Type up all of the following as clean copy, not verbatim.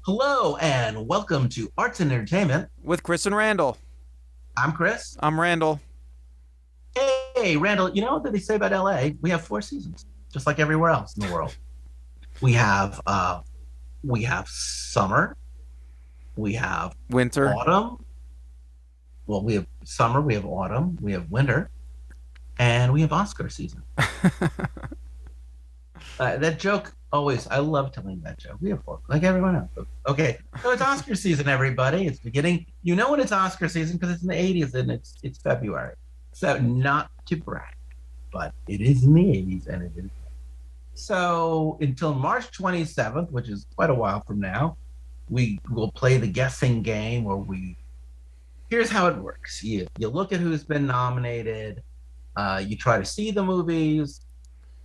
Hello and welcome to Arts and Entertainment with Chris and Randall. I'm Chris. I'm Randall. Hey, Randall, you know what they say about LA? We have 4 seasons, just like everywhere else in the world. We have summer, we have Winter. autumn. Well, we have summer, we have autumn, we have winter, and we have Oscar season. That joke always, I love telling that joke. We have 4, like everyone else. Okay, so it's Oscar season, everybody. It's beginning. You know when it's Oscar season because it's in the 80s and it's February. So not to brag, but it is in the 80s and it is. So until March 27th, which is quite a while from now, we will play the guessing game where here's how it works. You look at who's been nominated, you try to see the movies.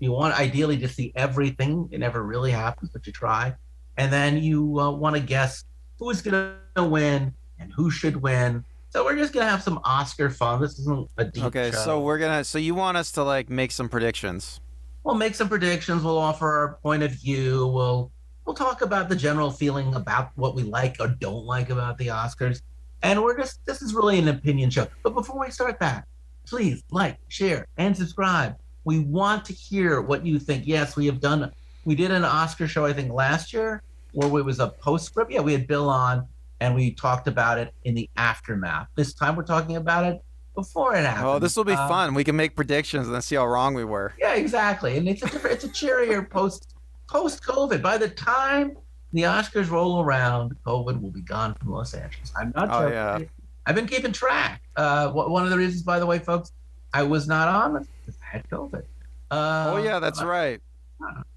You want ideally to see everything. It never really happens, but you try. And then you want to guess who's going to win and who should win. So we're just going to have some Oscar fun. This isn't a deep Okay, show. so you want us to like make some predictions. We'll make some predictions. We'll offer our point of view. We'll talk about the general feeling about what we like or don't like about the Oscars. And this is really an opinion show. But before we start that, please like, share, and subscribe. We want to hear what you think. Yes, we did an Oscar show, I think last year, where it was a postscript. Yeah, we had Bill on and we talked about it in the aftermath. This time we're talking about it before it happened. Oh, this will be fun. We can make predictions and then see how wrong we were. Yeah, exactly. And it's a cheerier post-COVID. By the time the Oscars roll around, COVID will be gone from Los Angeles. I'm not joking. Yeah. I've been keeping track. One of the reasons, by the way, folks, I was not on because I had COVID. Oh yeah, that's right.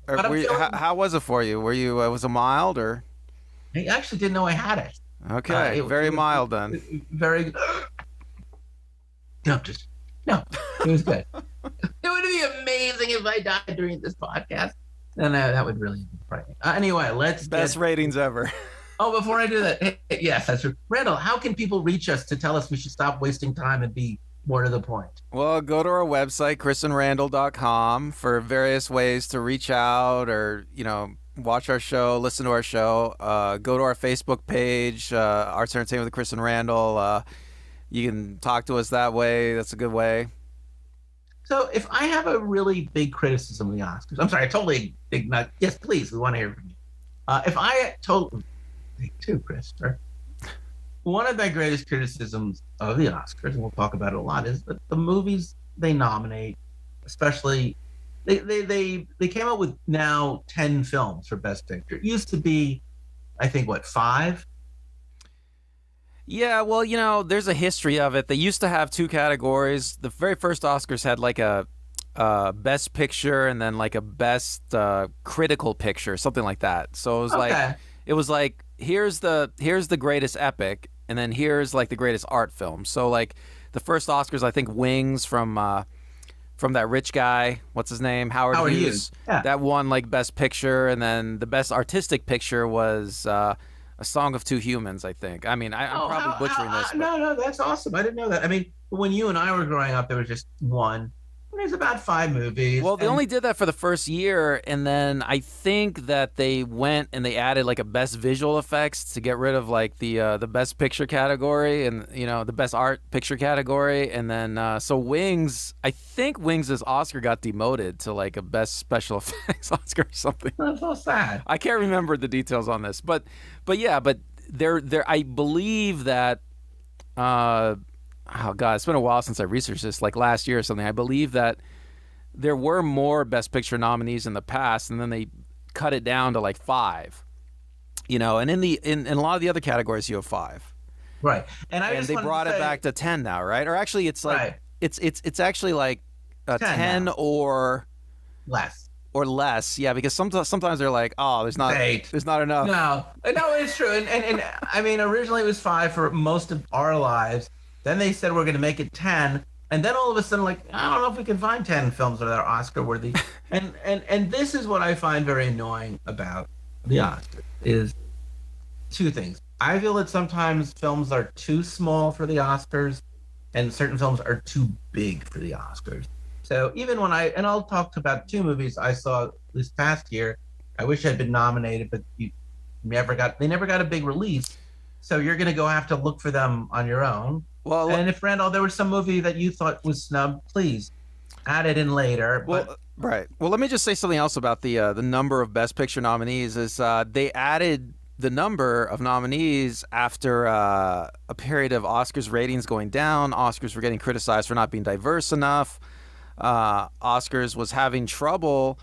How was it for you? Were you was it mild or? I actually didn't know I had it. Okay, very mild then. Very. No, it was good. It would be amazing if I died during this podcast. And that would really be frightening. Anyway, Best ratings ever. Oh, before I do that, yes, that's true. Randall, how can people reach us to tell us we should stop wasting time and be more to the point? Well, go to our website, chrisandrandall.com, for various ways to reach out or, watch our show, listen to our show. Go to our Facebook page, Arts Entertainment with Chris and Randall. You can talk to us that way. That's a good way. So if I have a really big criticism of the Oscars, I'm sorry, I totally ignore. Yes, please, we want to hear from you. If I told too, Chris, sir. One of my greatest criticisms of the Oscars, and we'll talk about it a lot, is that the movies they nominate, especially they came out with now 10 films for Best Picture. It used to be, I think, 5? Yeah, well, there's a history of it. They used to have 2 categories. The very first Oscars had like a Best Picture and then like a Best Critical Picture, something like that. So it was like here's the greatest epic, and then here's like the greatest art film. So like the first Oscars, I think Wings from that rich guy, what's his name, Howard Hughes. Yeah. That won like Best Picture, and then the Best Artistic Picture was A Song of Two Humans, I think. I mean, I'm probably butchering this. But... No, that's awesome. I didn't know that. I mean, when you and I were growing up, there was just one. There's about 5 movies. Well, they only did that for the first year, and then I think that they went and they added like a Best Visual Effects to get rid of like the Best Picture category and the Best Art Picture category, and then so Wings, I think Wings' Oscar got demoted to like a Best Special Effects Oscar or something. That's so sad. I can't remember the details on this, but there I believe that. Oh God, it's been a while since I researched this, like last year or something. I believe that there were more Best Picture nominees in the past, and then they cut it down to like 5. And in a lot of the other categories you have 5. Right. And they brought it back to 10 now, right? Or actually it's like right. it's actually like 10 or less. Or less, yeah, because sometimes they're like, oh, there's not enough. No, it's true. And I mean, originally it was 5 for most of our lives. Then they said we're going to make it 10, and then all of a sudden, like, I don't know if we can find 10 films that are Oscar worthy. and this is what I find very annoying about the Oscars is 2 things. I feel that sometimes films are too small for the Oscars, and certain films are too big for the Oscars. So even when I'll talk about 2 movies I saw this past year. I wish I'd been nominated, but they never got a big release. So you're going to go have to look for them on your own. Well, And if Randall, there was some movie that you thought was snubbed, please add it in later. well, But right. Well, let me just say something else about the number of Best Picture nominees. Is they added the number of nominees after a period of Oscars ratings going down. Oscars were getting criticized for not being diverse enough. Oscars was having trouble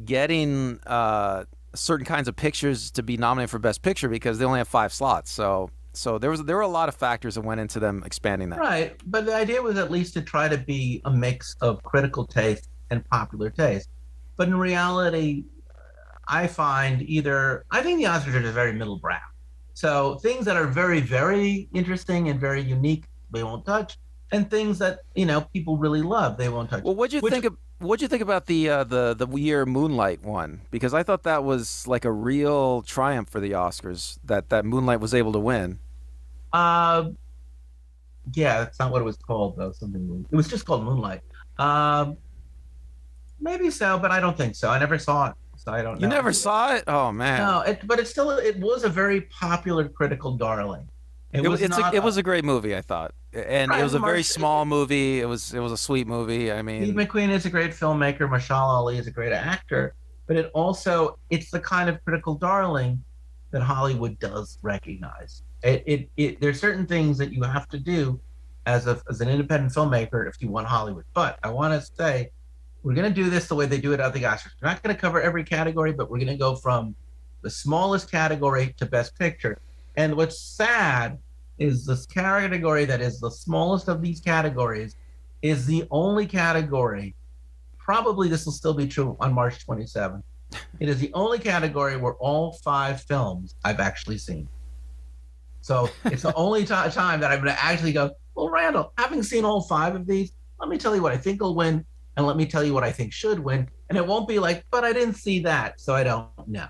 getting certain kinds of pictures to be nominated for Best Picture because they only have 5 slots. So there were a lot of factors that went into them expanding that. right, but the idea was at least to try to be a mix of critical taste and popular taste. But in reality, I think the Oscars are just very middle brow. So things that are very, very interesting and very unique, they won't touch, and things that people really love, they won't touch. Well, what'd you think about the year Moonlight won? Because I thought that was like a real triumph for the Oscars that Moonlight was able to win. Uh, yeah, that's not what it was called though. It was just called Moonlight. Maybe so, but I don't think so. I never saw it, so I don't know. You never saw it? Oh man. No, but it was a very popular critical darling. It was a great movie, I thought, and it was a very small movie. It was a sweet movie. I mean, Steve McQueen is a great filmmaker. Mahershala Ali is a great actor, but it's the kind of critical darling that Hollywood does recognize. There's certain things that you have to do as an independent filmmaker if you want Hollywood. But I want to say, we're going to do this the way they do it at the Oscars. We're not going to cover every category, but we're going to go from the smallest category to Best Picture. And what's sad is this category that is the smallest of these categories is the only category, probably this will still be true on March 27th. It is the only category where all 5 films I've actually seen. So it's the only time that I'm going to actually go, well, Randall, having seen all 5 of these, let me tell you what I think will win, and let me tell you what I think should win. And it won't be like, but I didn't see that, so I don't know.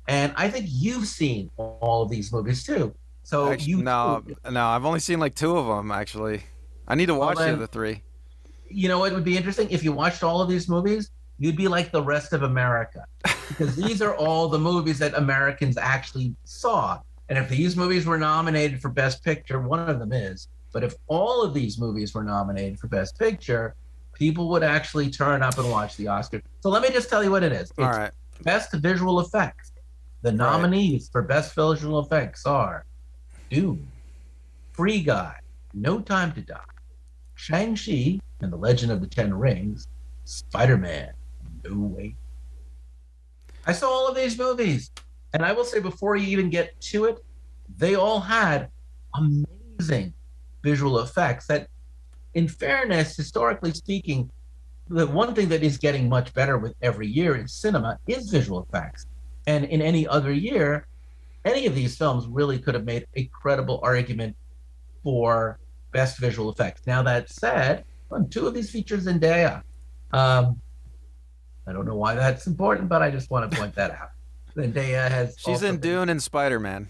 And I think you've seen all of these movies too. So actually, no, I've only seen like 2 of them actually. I need to watch the other 3. You know what would be interesting? If you watched all of these movies, you'd be like the rest of America, because these are all the movies that Americans actually saw. And if these movies were nominated for Best Picture, one of them is, but if all of these movies were nominated for Best Picture, people would actually turn up and watch the Oscars. So let me just tell you what it is. It's all right. Best Visual Effects. The nominees for Best Visual Effects are Dune, Free Guy, No Time to Die, Shang-Chi and the Legend of the Ten Rings, Spider-Man, No Way. I saw all of these movies, and I will say before you even get to it, they all had amazing visual effects that, in fairness, historically speaking, the one thing that is getting much better with every year in cinema is visual effects. And in any other year, any of these films really could have made a credible argument for best visual effects. Now, that said, 2 of these feature Zendaya. I don't know why that's important, but I just want to point that out. Zendaya she's in Dune and Spider-Man.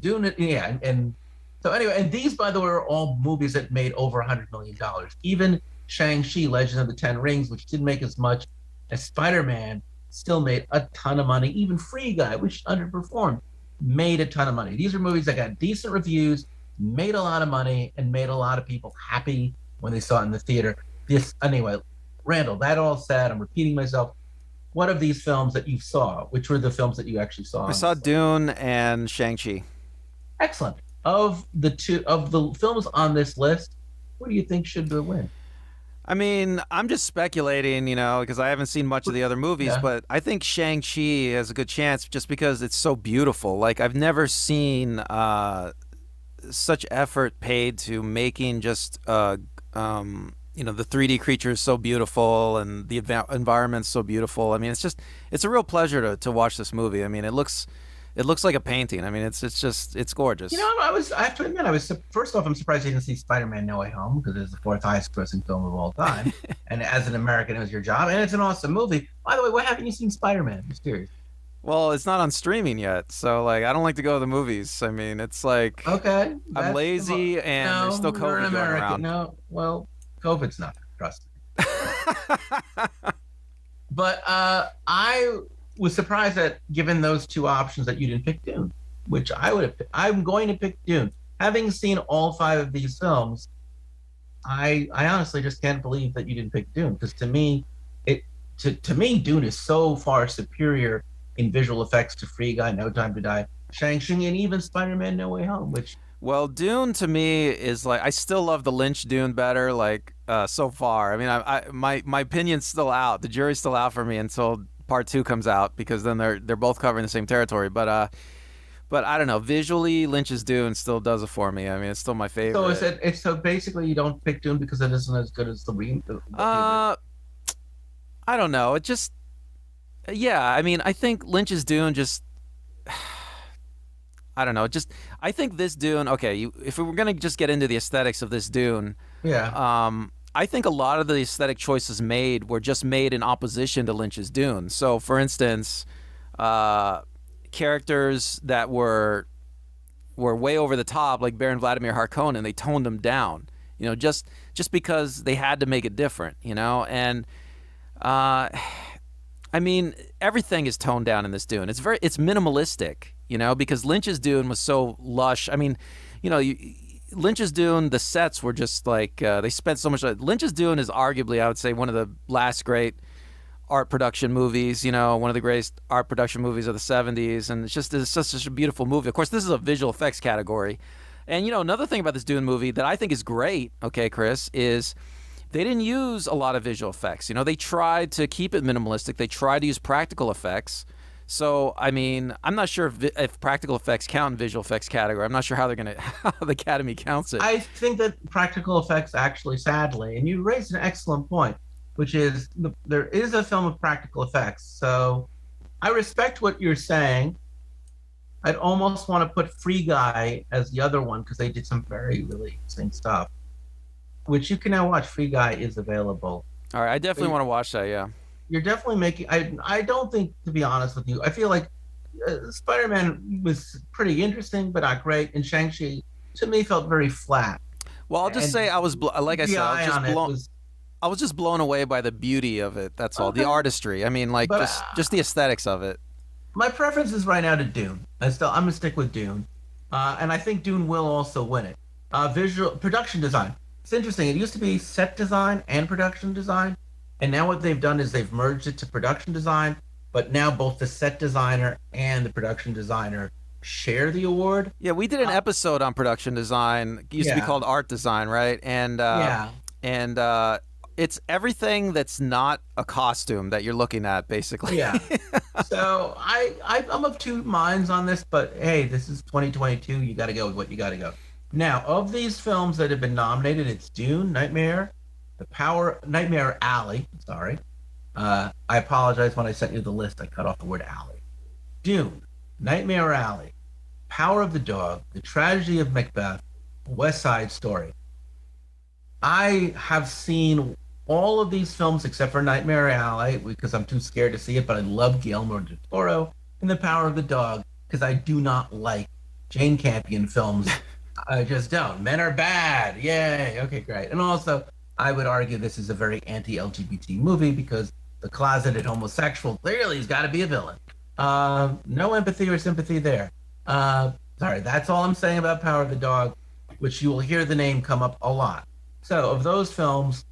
Dune, yeah. And so anyway, and these, by the way, are all movies that made over $100 million. Even Shang-Chi, Legend of the Ten Rings, which didn't make as much as Spider-Man, still made a ton of money. Even Free Guy, which underperformed, made a ton of money. These are movies that got decent reviews, made a lot of money, and made a lot of people happy when they saw it in the theater. Anyway, Randall, that all said, I'm repeating myself. What of these films that you saw? Which were the films that you actually saw? I saw Dune and Shang-Chi. Excellent. Of the films on this list, what do you think should win? I mean, I'm just speculating, because I haven't seen much of the other movies, but I think Shang-Chi has a good chance just because it's so beautiful. Like, I've never seen such effort paid to making just, the 3D creatures so beautiful and the environment's so beautiful. I mean, it's a real pleasure to watch this movie. I mean, it looks like a painting. I mean, it's gorgeous. I have to admit, first off, I'm surprised you didn't see Spider-Man: No Way Home, because it's the 4th highest grossing film of all time. And as an American, it was your job, and it's an awesome movie. By the way, why haven't you seen Spider-Man? I'm serious. Well, it's not on streaming yet, so like I don't like to go to the movies. I mean, it's like okay, I'm lazy and there's still COVID going around. No, well, COVID's not, trust me. But was surprised that given those two options that you didn't pick Dune, which I would have. I'm going to pick Dune. Having seen all five of these films, I honestly just can't believe that you didn't pick Dune because it to me Dune is so far superior in visual effects to Free Guy, No Time to Die, Shang-Chi, and even Spider-Man: No Way Home, which Well, Dune to me is like I still love the Lynch Dune better. Like so far, I mean, my opinion's still out. The jury's still out for me until part two comes out because then they're both covering the same territory. But I don't know. Visually, Lynch's Dune still does it for me. I mean, it's still my so favorite. is it. It's so basically you don't pick Dune because it isn't as good as the Uh, I don't know. It just yeah. I mean, I think Lynch's Dune just I don't know. Just I think this Dune. Okay, if we were gonna just get into the aesthetics of this Dune, yeah. I think a lot of the aesthetic choices made were just made in opposition to Lynch's Dune. So, for instance, uh, characters that were way over the top, like Baron Vladimir Harkonnen, they toned them down. You know, just because they had to make it different. You know, and I mean, everything is toned down in this Dune. It's minimalistic, you know, because Lynch's Dune was so lush. I mean, you know, Lynch's Dune, the sets were just like they spent so much. Lynch's Dune is arguably, I would say, one of the last great art production movies. You know, one of the greatest art production movies of the '70s, and it's such a beautiful movie. Of course, this is a visual effects category, and you know, another thing about this Dune movie that I think is great. Okay, Chris, is they didn't use a lot of visual effects. You know, they tried to keep it minimalistic. They tried to use practical effects. So, I mean, I'm not sure if practical effects count in visual effects category. I'm not sure how they're gonna how the Academy counts it. I think that practical effects actually, sadly, and you raised an excellent point, which is there is a film of practical effects. So I respect what you're saying. I'd almost want to put Free Guy as the other one because they did some very really interesting stuff, which you can now watch. Free Guy is available. All right, I definitely want to watch that. Yeah. You're definitely making. I don't think, to be honest with you, I feel like Spider-Man was pretty interesting, but not great, and Shang-Chi to me felt very flat. Well, I'll just And say like I the said, eye on it was, I was just blown away by the beauty of it. That's all. The okay, artistry. I mean, like but just the aesthetics of it. my preference is right now to Dune. I'm gonna stick with Dune, and I think Dune will also win it. Visual production design. It's interesting. It used to be set design and production design, and now what they've done is they've merged it to production design. But now both the set designer and the production designer share the award. Yeah, we did an episode on production design. It used to be Yeah, called art design, right? yeah. And it's everything that's not a costume that you're looking at, basically. Yeah. So I'm of two minds on this, but hey, this is 2022. You got to go with what you got to go. Now, of these films that have been nominated, it's Dune, Nightmare Alley. Sorry, I apologize when I sent you the list. I cut off the word alley. Dune, Nightmare Alley, Power of the Dog, The Tragedy of Macbeth, West Side Story. I have seen all of these films except for Nightmare Alley because I'm too scared to see it, but I love Guillermo del Toro and The Power of the Dog because I do not like Jane Campion films. I just don't. Men are bad. Yay. Okay, great. And also, I would argue this is a very anti-LGBT movie because the closeted homosexual clearly has got to be a villain. No empathy or sympathy there. Sorry, that's all I'm saying about Power of the Dog, which you will hear the name come up a lot. So, of those films,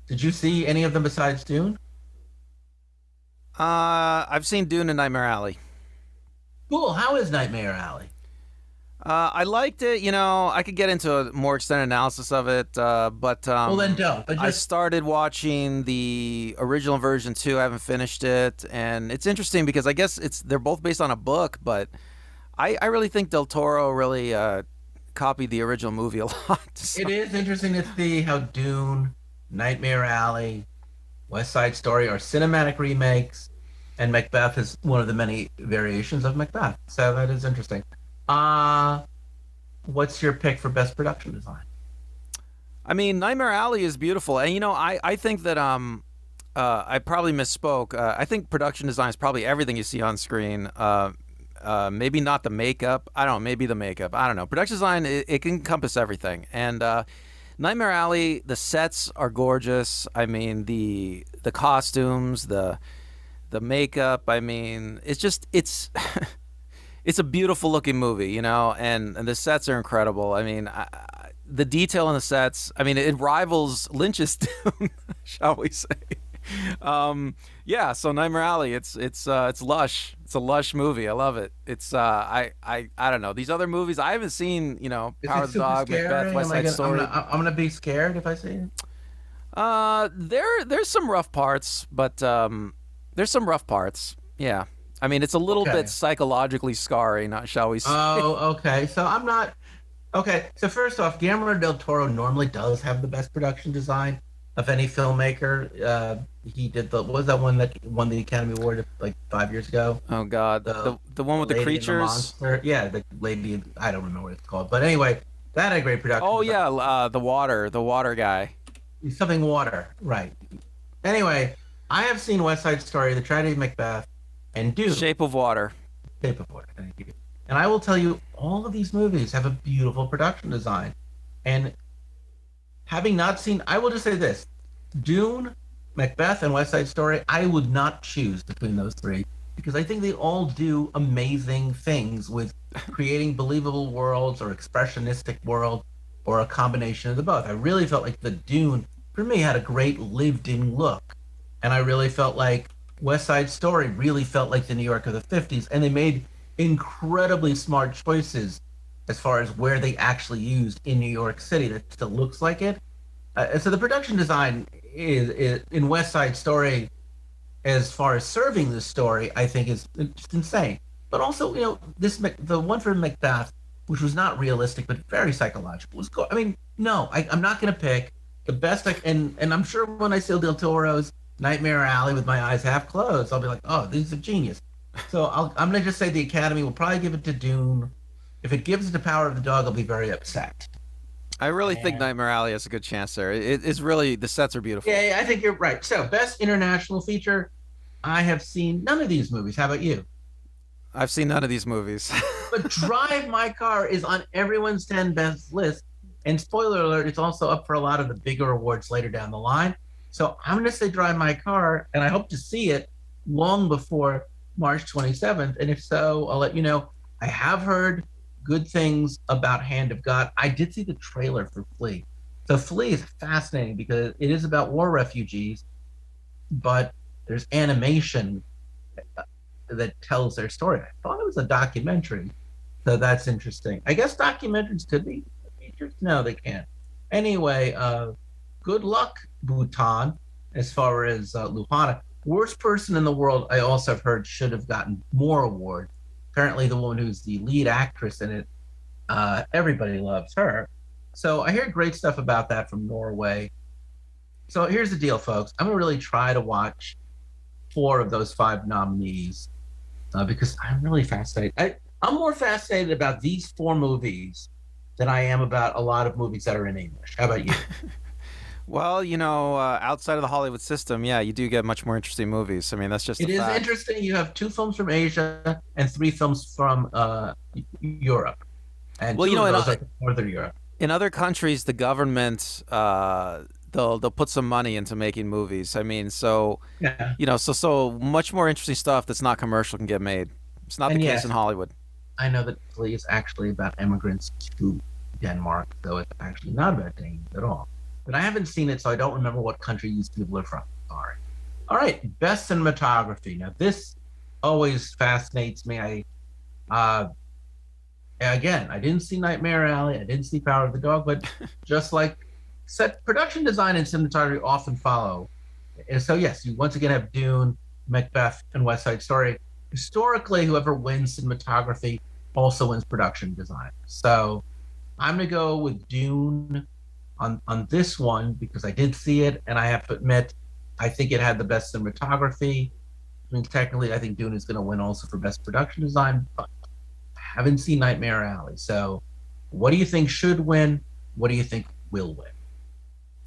did you see any of them besides Dune? I've seen Dune and Nightmare Alley. Cool. How is Nightmare Alley? I liked it. You know, I could get into a more extended analysis of it, but Well, then don't. But I just started watching the original version too. I haven't finished it, and it's interesting because I guess they're both based on a book, but I really think Del Toro really copied the original movie a lot. So, it is interesting to see how Dune, Nightmare Alley, West Side Story are cinematic remakes, and Macbeth is one of the many variations of Macbeth. So that is interesting. What's your pick for best production design? I mean, Nightmare Alley is beautiful, and you know, I think that I probably misspoke. I think production design is probably everything you see on screen. Maybe not the makeup. I don't know. Maybe the makeup. I don't know. Production design it can encompass everything. And Nightmare Alley, the sets are gorgeous. I mean, the costumes, the makeup. I mean, it's it's a beautiful looking movie, you know, and the sets are incredible. I mean, the detail in the sets. I mean, it rivals Lynch's Dune, shall we say? Yeah. So Nightmare Alley, it's lush. It's a lush movie. I love it. It's I don't know these other movies. I haven't seen, you know, Is Power it of the super Dog, Macbeth, scary? West Side Story. I'm gonna be scared if I see it. There's some rough parts, but there's some rough parts. Yeah. I mean, it's a little Okay. bit psychologically scarring, shall we say? Oh, okay. So I'm not. Okay. So first off, Guillermo del Toro normally does have the best production design of any filmmaker. He did the what was that one that won the Academy Award like 5 years ago? Oh God, the one with the Lady and creatures. Monster. Yeah, the lady. I don't remember what it's called, but anyway, that had a great production. Oh design. yeah, the water guy. Something water, right? Anyway, I have seen West Side Story, The Tragedy of Macbeth, and Dune. Shape of Water. Shape of Water. Thank you. And I will tell you, all of these movies have a beautiful production design. And having not seen, I will just say this: Dune, Macbeth, and West Side Story. I would not choose between those three because I think they all do amazing things with creating believable worlds or expressionistic world or a combination of the both. I really felt like the Dune for me had a great lived-in look, and I really felt like West Side Story really felt like the New York of the 50s, and they made incredibly smart choices as far as where they actually used in New York City that still looks like it. And so the production design is in West Side Story, as far as serving the story, I think is just insane. But also, you know, the one for Macbeth, which was not realistic but very psychological, was cool. I mean, no, I'm not going to pick the best. And I'm sure when I see Del Toro's Nightmare Alley with my eyes half closed, I'll be like, oh, this is a genius. So I'm going to just say the Academy will probably give it to Dune. If it gives it to Power of the Dog, I'll be very upset. I really think Nightmare Alley has a good chance there. It's really the sets are beautiful. Yeah, I think you're right. So best international feature, I have seen none of these movies. How about you? I've seen none of these movies. But Drive My Car is on everyone's 10 best list. And spoiler alert, it's also up for a lot of the bigger awards later down the line. So I'm going to say Drive My Car, and I hope to see it long before March 27th. And if so, I'll let you know. I have heard good things about Hand of God. I did see the trailer for Flea. So Flea is fascinating because it is about war refugees, but there's animation that tells their story. I thought it was a documentary, so that's interesting. I guess documentaries could be features. No, they can't. Anyway, good luck, Bhutan, as far as Luhana. Worst person in the world, I also have heard, should have gotten more awards. Apparently, the woman who's the lead actress in it, everybody loves her. So I hear great stuff about that from Norway. So here's the deal, folks. I'm going to really try to watch 4 of those 5 nominees because I'm really fascinated. I'm more fascinated about these 4 movies than I am about a lot of movies that are in English. How about you? Well, you know, outside of the Hollywood system, yeah, you do get much more interesting movies. I mean, that's just It a is fact. interesting. You have 2 films from Asia and 3 films from Europe. And Well, 2 you know, of those are from Northern Europe. in other countries, the government they'll put some money into making movies. I mean, so Yeah. you know, so much more interesting stuff that's not commercial can get made. It's not And the yes, case in Hollywood. I know that Flea is actually about immigrants to Denmark, though it's actually not about Danes at all. But I haven't seen it, so I don't remember what country these people are from. Sorry. All right, best cinematography. Now, this always fascinates me. Again, I didn't see Nightmare Alley, I didn't see Power of the Dog, but just like set production design and cinematography often follow. And so, yes, you once again have Dune, Macbeth, and West Side Story. Historically, whoever wins cinematography also wins production design. So I'm going to go with Dune on this one because I did see it, and I have to admit, I think it had the best cinematography. I mean, technically, I think Dune is going to win also for best production design, but I haven't seen Nightmare Alley. So what do you think should win? What do you think will win?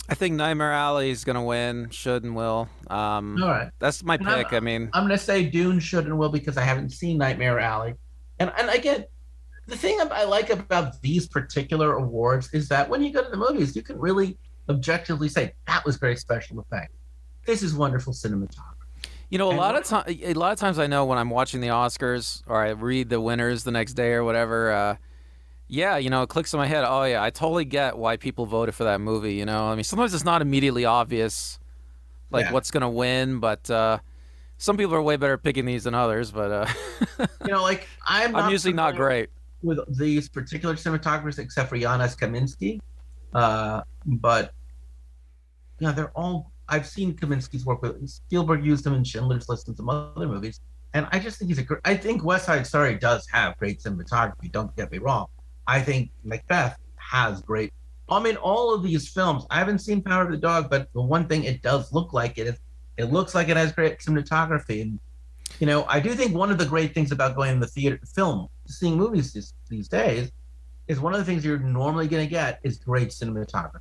I think Nightmare Alley is gonna win, should and will. All right. That's my And pick. I mean, I'm going to say Dune should and will because I haven't seen Nightmare Alley. And again, the thing I like about these particular awards is that when you go to the movies, you can really objectively say, that was very special effect. This is wonderful cinematography. You know, And what a lot of times I know when I'm watching the Oscars or I read the winners the next day or whatever. Yeah, you know, it clicks in my head. Oh yeah, I totally get why people voted for that movie. You know, I mean, sometimes it's not immediately obvious like yeah. what's gonna win, but some people are way better at picking these than others. But Like I'm I'm not usually not familiar great. with these particular cinematographers except for Janusz Kaminski. But yeah, they're all. I've seen Kaminsky's work with Spielberg used him in Schindler's List and some other movies, and I just think he's a great. I think West Side Story does have great cinematography. Don't get me wrong. I think Macbeth has great. I mean, all of these films. I haven't seen Power of the Dog, but the one thing it does look like it is. It looks like it has great cinematography, and I do think one of the great things about going to the theater, film, seeing movies these days, is one of the things you're normally going to get is great cinematography.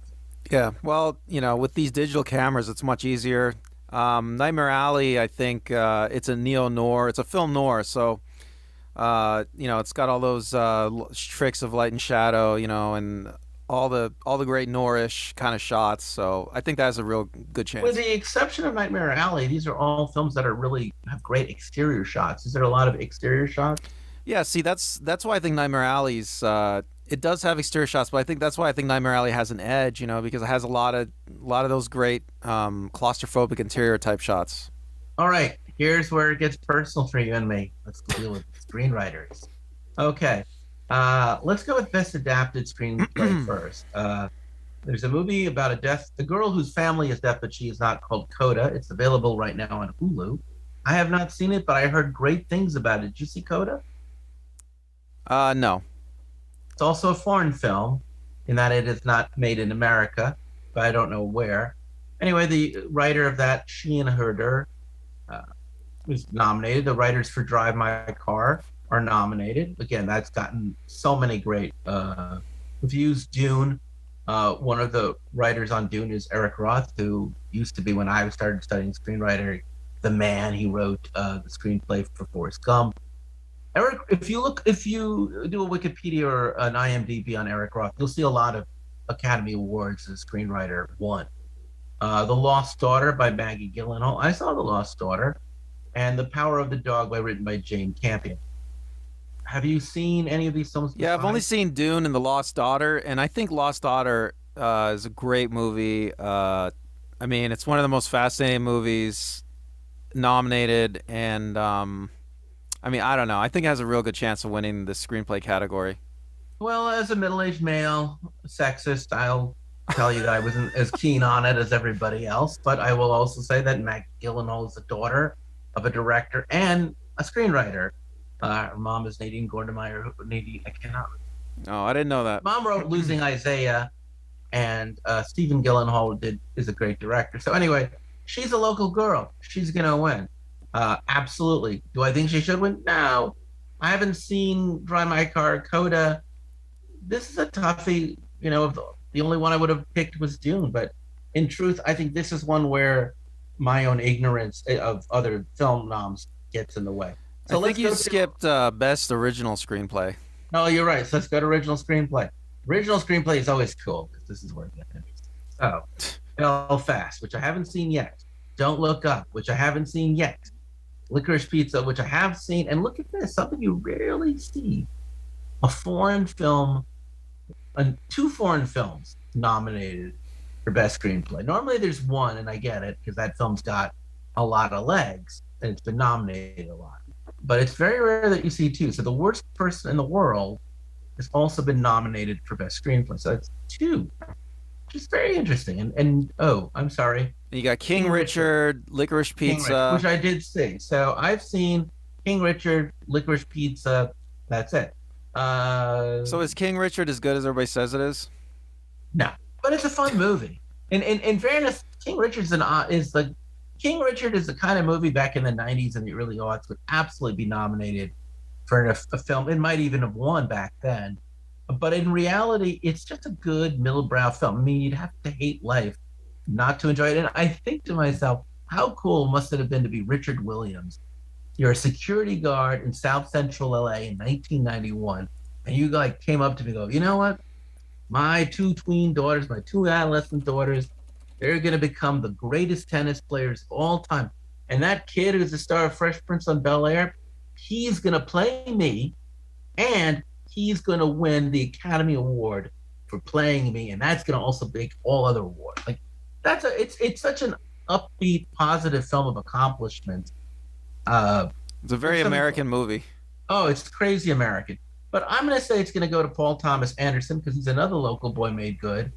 Yeah, well, you know, with these digital cameras, it's much easier. Nightmare Alley, I think it's a neo noir. It's a film noir, so you know, it's got all those tricks of light and shadow, you know, and all the great noirish kind of shots. So I think that has a real good With chance. the exception of Nightmare Alley, these are all films that are really have great exterior shots. Is there a lot of exterior shots? Yeah, see, that's why I think Nightmare Alley's it does have exterior shots, but I think that's why I think Nightmare Alley has an edge, you know, because it has a lot of those great claustrophobic interior type shots. All right, here's where it gets personal for you and me. Let's deal with screenwriters. Okay, let's go with best adapted screenplay first. There's a movie about a deaf, the girl whose family is deaf, but she is not, called CODA. It's available right now on Hulu. I have not seen it, but I heard great things about it. Did you see CODA? No. It's also a foreign film in that it is not made in America, but I don't know where. Anyway, the writer of that, Sheehan Herder, uh, was nominated. The writers for Drive My Car are nominated. Again, that's gotten so many great reviews. Dune, one of the writers on Dune is Eric Roth, who used to be, when I started studying screenwriter, the man. He wrote the screenplay for Forrest Gump. Eric, if you do a Wikipedia or an IMDb on Eric Roth, you'll see a lot of Academy Awards as screenwriter won. The Lost Daughter by Maggie Gyllenhaal. I saw The Lost Daughter, and The Power of the Dog written by Jane Campion. Have you seen any of these films Yeah, I've only besides? seen Dune and The Lost Daughter, and I think Lost Daughter is a great movie. I mean, it's one of the most fascinating movies nominated, and I mean, I don't know. I think it has a real good chance of winning the screenplay category. Well, as a middle-aged male, sexist, I'll tell you that I wasn't as keen on it as everybody else. But I will also say that Maggie Gyllenhaal is the daughter of a director and a screenwriter. Her mom is Nadine Gordemeyer. Nadine, I cannot. Oh, I didn't know that. Mom wrote Losing Isaiah, and Stephen Gyllenhaal is a great director. So anyway, she's a local girl. She's gonna win. Absolutely. Do I think she should win? No. I haven't seen Drive My Car, Coda. This is a toughie. The only one I would have picked was Dune, but in truth, I think this is one where my own ignorance of other film noms gets in the way. I So think let's you go to. skipped best original screenplay. No, you're right. So let's go to original screenplay. Original screenplay is always cool because this is where it gets interesting. So, Belfast, which I haven't seen yet. Don't Look Up, which I haven't seen yet. Licorice Pizza, which I have seen. And look at this, something you rarely see. A foreign film, two foreign films nominated for best screenplay. Normally there's one, and I get it because that film's got a lot of legs and it's been nominated a lot. But it's very rare that you see two. So the worst person in the world has also been nominated for best screenplay. So it's two, which is very interesting. And oh, I'm sorry, You got King King Richard, Richard, Licorice King Richard, which Pizza. I did see. So I've seen King Richard, Licorice Pizza. That's it. So is King Richard as good as everybody says it is? No, but it's a fun movie. In fairness, King Richard is the kind of movie back in the '90s and the early aughts would absolutely be nominated for a film. It might even have won back then. But in reality, it's just a good middle-brow film. I mean, you'd have to hate life not to enjoy it. And I think to myself, how cool must it have been to be Richard Williams? You're a security guard in South Central LA in 1991, and you like came up to me and go, you know what? My two tween daughters, my two adolescent daughters, they're going to become the greatest tennis players of all time. And that kid who's the star of Fresh Prince on Bel-Air, he's going to play me, and he's going to win the Academy Award for playing me, and that's going to also make all other awards. Like it's such an upbeat, positive film of accomplishment. It's a very American movie. Oh, it's crazy American. But I'm going to say it's going to go to Paul Thomas Anderson because he's another local boy made good.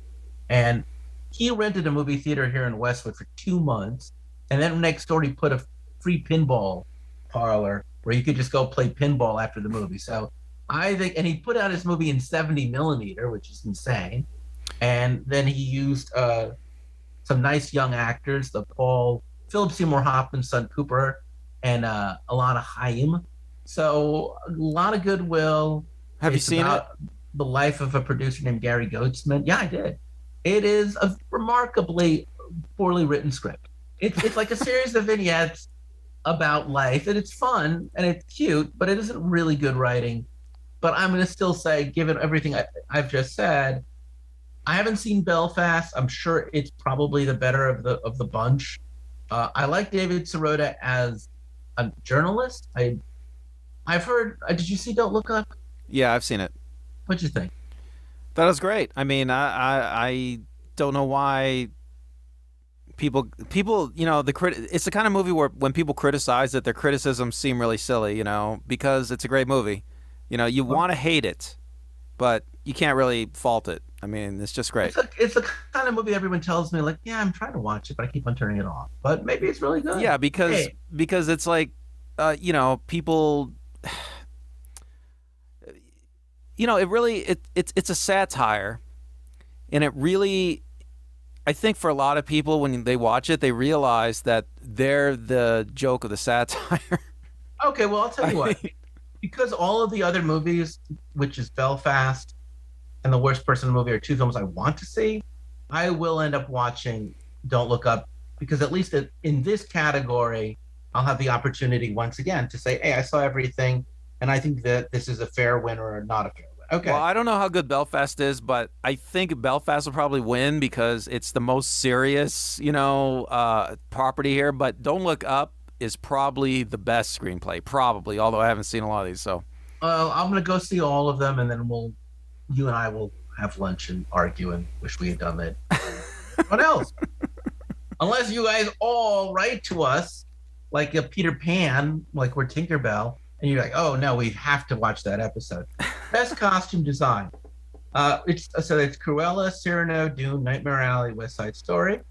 And he rented a movie theater here in Westwood for 2 months. And then next door, he put a free pinball parlor where you could just go play pinball after the movie. So I think, and he put out his movie in 70 millimeter, which is insane. And then he used some nice young actors, Philip Seymour Hoffman's son Cooper, and Alana Haim. So a lot of goodwill. Have you seen it? The life of a producer named Gary Goatsman. Yeah, I did. It is a remarkably poorly written script. It's like a series of vignettes about life, and it's fun and it's cute, but it isn't really good writing. But I'm going to still say, given everything I've just said, I haven't seen Belfast. I'm sure it's probably the better of the bunch. I like David Sirota as a journalist. I've heard. Did you see Don't Look Up? Yeah, I've seen it. What'd you think? That was great. I mean, I don't know why people, it's the kind of movie where when people criticize it, their criticisms seem really silly, because it's a great movie. You want to hate it, but you can't really fault it. I mean, it's just great. It's the kind of movie everyone tells me, like, yeah, I'm trying to watch it, but I keep on turning it off. But maybe it's really good. Yeah, because it's like, people, it's a satire, and it really, I think for a lot of people when they watch it, they realize that they're the joke of the satire. Okay, well, I'll tell you what. Because all of the other movies, which is Belfast and The Worst Person in the Movie, are two films I want to see, I will end up watching Don't Look Up, because at least in this category, I'll have the opportunity once again to say, hey, I saw everything, and I think that this is a fair winner or not a fair winner. Okay. Well, I don't know how good Belfast is, but I think Belfast will probably win because it's the most serious, property here. But Don't Look Up is probably the best screenplay, probably, although I haven't seen a lot of these. So I'm going to go see all of them, and then you and I will have lunch and argue and wish we had done that. What else? Unless you guys all write to us like a Peter Pan, like we're Tinkerbell, and you're like, oh no, we have to watch that episode. Best costume design. It's Cruella, Cyrano, Dune, Nightmare Alley, West Side Story.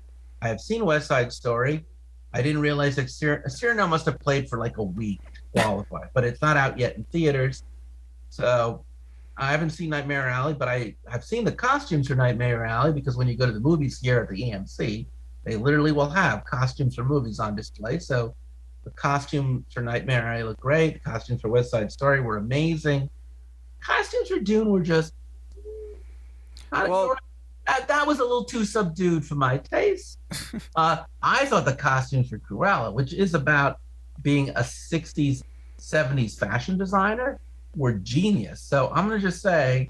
I have seen West Side Story. I didn't realize that Cyrano must have played for like a week to qualify, but it's not out yet in theaters. So I haven't seen Nightmare Alley, but I've seen the costumes for Nightmare Alley, because when you go to the movies here at the EMC, they literally will have costumes for movies on display. So the costumes for Nightmare Alley look great. The costumes for West Side Story were amazing. Costumes for Dune were just that was a little too subdued for my taste. I thought the costumes for Cruella, which is about being a 60s, 70s fashion designer, were genius. So I'm going to just say,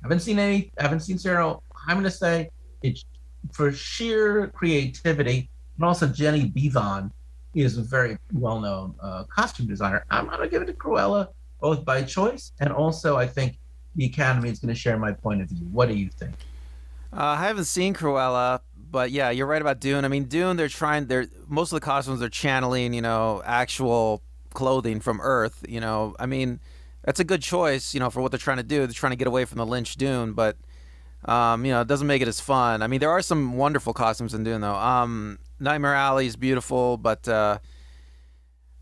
I haven't seen Sarah. I'm going to say it's for sheer creativity, and also Jenny Bevon is a very well-known costume designer. I'm going to give it to Cruella, both by choice, and also I think the Academy is going to share my point of view. What do you think? I haven't seen Cruella, but yeah, you're right about Dune. I mean, Dune, most of the costumes are channeling, actual clothing from Earth. I mean, that's a good choice, for what they're trying to do. They're trying to get away from the Lynch Dune, but it doesn't make it as fun. I mean, there are some wonderful costumes in Dune, though. Nightmare Alley is beautiful, but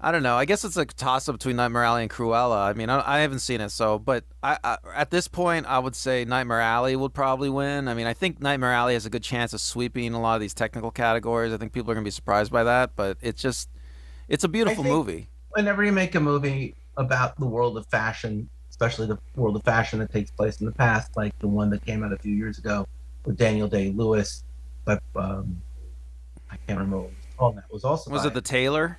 I don't know. I guess it's a toss-up between Nightmare Alley and Cruella. I mean, I haven't seen it, but I at this point, I would say Nightmare Alley would probably win. I mean, I think Nightmare Alley has a good chance of sweeping a lot of these technical categories. I think people are going to be surprised by that, but it's a beautiful movie. Whenever you make a movie about the world of fashion, especially the world of fashion that takes place in the past, like the one that came out a few years ago with Daniel Day-Lewis, but I can't remember what it was called. That was also it The Tailor?